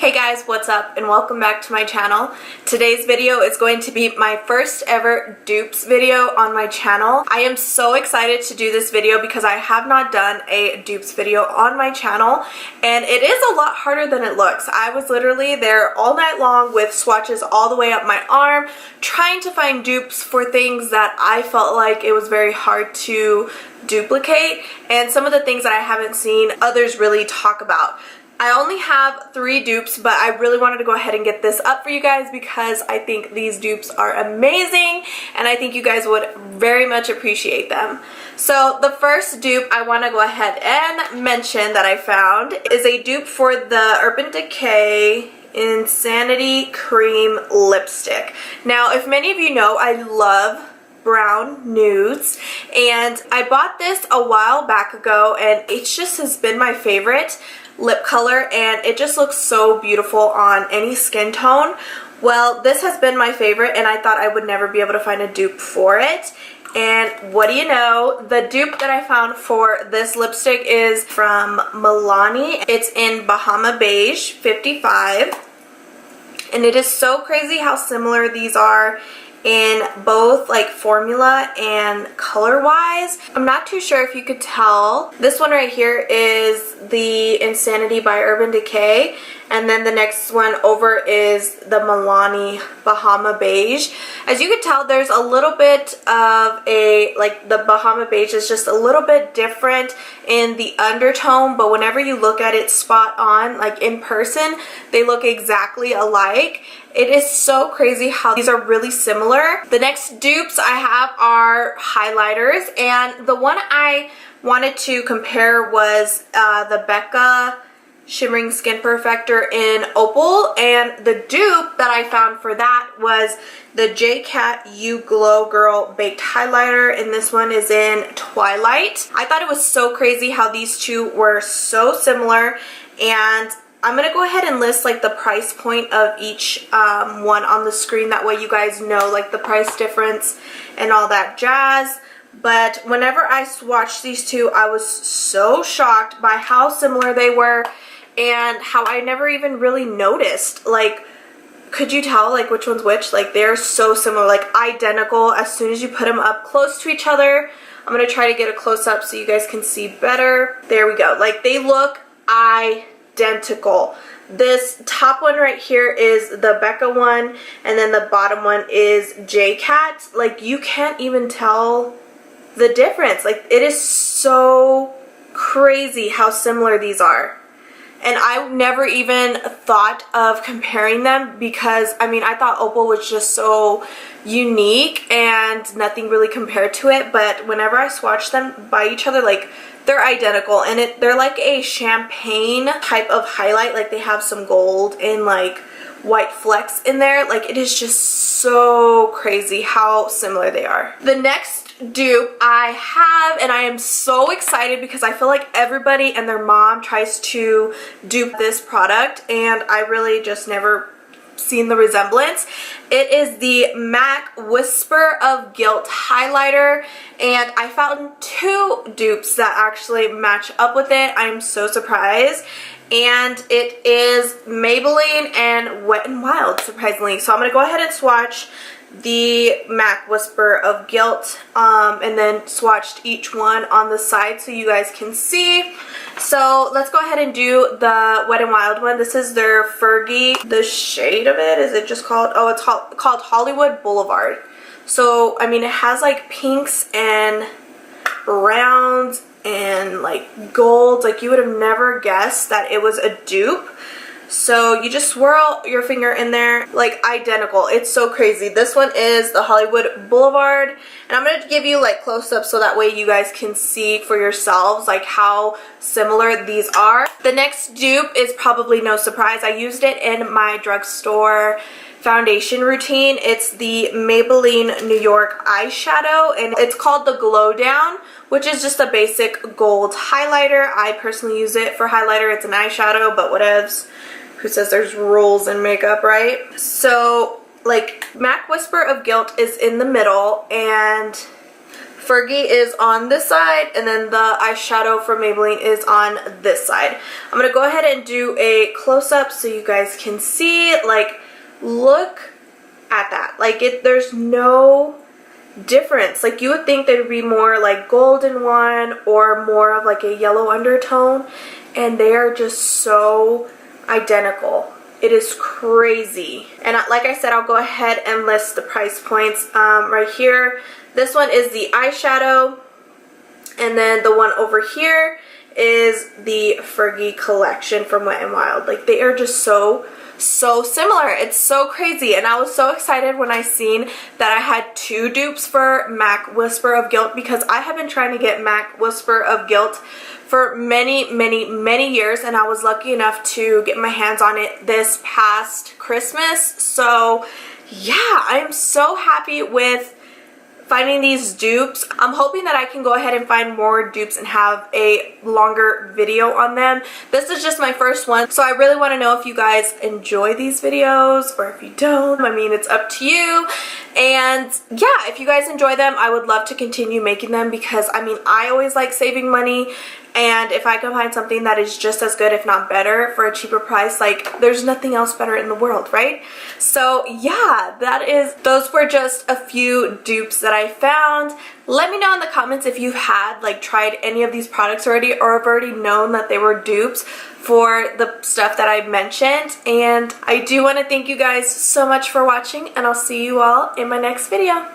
Hey guys, what's up and welcome back to my channel. Today's video is going to be my first ever dupes video on my channel. I am so excited to do this video because I have not done a dupes video on my channel and it is a lot harder than it looks. I was literally there all night long with swatches all the way up my arm trying to find dupes for things that I felt like it was very hard to duplicate and some of the things that I haven't seen others really talk about. I only have 3 dupes, but I really wanted to go ahead and get this up for you guys because I think these dupes are amazing and I think you guys would very much appreciate them. So the first dupe I want to go ahead and mention that I found is a dupe for the Urban Decay Insanity Cream Lipstick. Now, if many of you know, I love brown nudes and I bought this a while back ago and it just has been my favorite lip color and it just looks so beautiful on any skin tone. Well, this has been my favorite and I thought I would never be able to find a dupe for it. And what do you know, the dupe that I found for this lipstick is from Milani. It's in Bahama Beige 55 and it is so crazy how similar these are in both like formula and color wise. I'm not too sure if you could tell. This one right here is the Insanity by Urban Decay and then the next one over is the Milani Bahama Beige. As you can tell, there's a little bit of a, like the Bahama Beige is just a little bit different in the undertone, but whenever you look at it spot on, like in person, they look exactly alike. It is so crazy how these are really similar. The next dupes I have are highlighters, and the one I wanted to compare was the Becca Shimmering Skin Perfector in Opal, and the dupe that I found for that was the J-Cat You Glow Girl Baked Highlighter, and this one is in Twilight. I thought it was so crazy how these two were so similar, and I'm going to go ahead and list like the price point of each one on the screen. That way you guys know like the price difference and all that jazz. But whenever I swatched these two, I was so shocked by how similar they were and how I never even really noticed. Like, could you tell like which one's which? Like, they're so similar, like identical as soon as you put them up close to each other. I'm going to try to get a close-up so you guys can see better. There we go. Like, they look identical. This top one right here is the Becca one and then the bottom one is J-Cat. Like, you can't even tell the difference. Like, it is so crazy how similar these are. And I never even thought of comparing them because, I mean, I thought Opal was just so unique and nothing really compared to it. But whenever I swatched them by each other, like, they're identical. And they're like a champagne type of highlight. Like, they have some gold and, like, white flecks in there. Like, it is just so crazy how similar they are. The next dupe I have, and I am so excited because I feel like everybody and their mom tries to dupe this product and I really just never seen the resemblance. It is the MAC Whisper of Guilt highlighter and I found 2 dupes that actually match up with it. I'm so surprised. And it is Maybelline and Wet n Wild, surprisingly. So I'm going to go ahead and swatch the MAC Whisper of Guilt and then swatched each one on the side so you guys can see. So let's go ahead and do the Wet n Wild one. This is their Fergie. The shade of it, is it just called, oh, it's called Hollywood Boulevard. So I mean, it has like pinks and browns and like gold. Like, you would have never guessed that it was a dupe. So you just swirl your finger in there, like identical. It's so crazy. This one is the Hollywood Boulevard, and I'm going to give you like close-up so that way you guys can see for yourselves like how similar these are. The next dupe is probably no surprise. I used it in my drugstore foundation routine. It's the Maybelline New York Eyeshadow, and it's called the Glow Down, which is just a basic gold highlighter. I personally use it for highlighter. It's an eyeshadow, but whatevs. Who says there's rules in makeup, right? So, like, MAC Whisper of Guilt is in the middle, and Fergie is on this side, and then the eyeshadow from Maybelline is on this side. I'm gonna go ahead and do a close-up so you guys can see. Like, look at that. Like, there's no difference. Like, you would think there'd be more like gold in one or more of like a yellow undertone, and they are just so identical. It is crazy. And like I said, I'll go ahead and list the price points right here. This one is the eyeshadow, and then the one over here is the Fergie collection from Wet n Wild. Like, they are just so similar. It's so crazy, and I was so excited when I seen that I had 2 dupes for MAC Whisper of Guilt, because I have been trying to get MAC Whisper of Guilt for many years, and I was lucky enough to get my hands on it this past Christmas. So yeah, I'm so happy with finding these dupes. I'm hoping that I can go ahead and find more dupes and have a longer video on them. This is just my first one, so I really want to know if you guys enjoy these videos or if you don't. I mean, it's up to you. And yeah, if you guys enjoy them, I would love to continue making them, because I mean, I always like saving money, and if I can find something that is just as good, if not better, for a cheaper price, like, there's nothing else better in the world, right? So yeah, those were just a few dupes that I found. Let me know in the comments if you've like tried any of these products already, or have already known that they were dupes for the stuff that I mentioned. And I do want to thank you guys so much for watching, and I'll see you all in my next video.